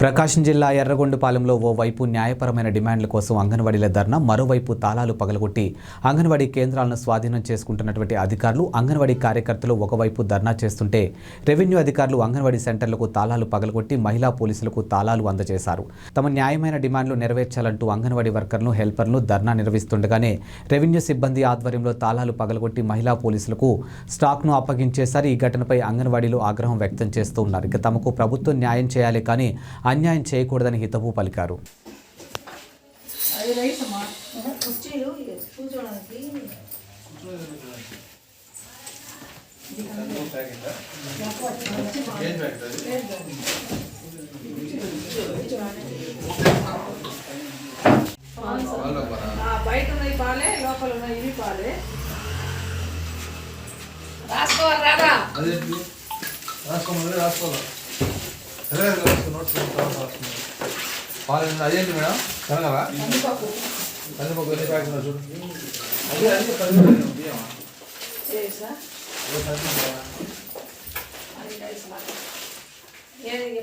ప్రకాశం జిల్లా ఎర్రగొండపాలెంలో ఓవైపు న్యాయపరమైన డిమాండ్ల కోసం అంగన్వాడీల ధర్నా, మరోవైపు తాళాలు పగలగొట్టి అంగన్వాడీ కేంద్రాలను స్వాధీనం చేసుకుంటున్నటువంటి అధికారులు, అంగన్వాడీ కార్యకర్తలు ఒకవైపు ధర్నా చేస్తుంటే రెవెన్యూ అధికారులు అంగన్వాడీ సెంటర్లకు తాళాలు పగలగొట్టి మహిళా పోలీసులకు తాళాలు అందజేశారు. తమ న్యాయమైన డిమాండ్లు నెరవేర్చాలంటూ అంగన్వాడీ వర్కర్లు, హెల్పర్లు ధర్నా నిర్వహిస్తుండగానే రెవెన్యూ సిబ్బంది ఆధ్వర్యంలో తాళాలు పగలగొట్టి మహిళా పోలీసులకు స్టాక్ను అప్పగించేశారు. ఈ ఘటనపై అంగన్వాడీలు ఆగ్రహం వ్యక్తం చేస్తూ ఉన్నారు. ఇక తమకు ప్రభుత్వం న్యాయం చేయాలి కానీ అన్యాయం చేయకూడదని హితవు పలికారు. బయట ఉన్నాయి పాలే, లోపల ఉన్నాయి ఇవి పాలే. రాసుకోవాలి రాదా? రాసుకోవాలి. పాలు అదేంటి మేడం? కనగవా? కందిపప్పు ఎన్ని ప్యాకెట్లు చూడు. ఏది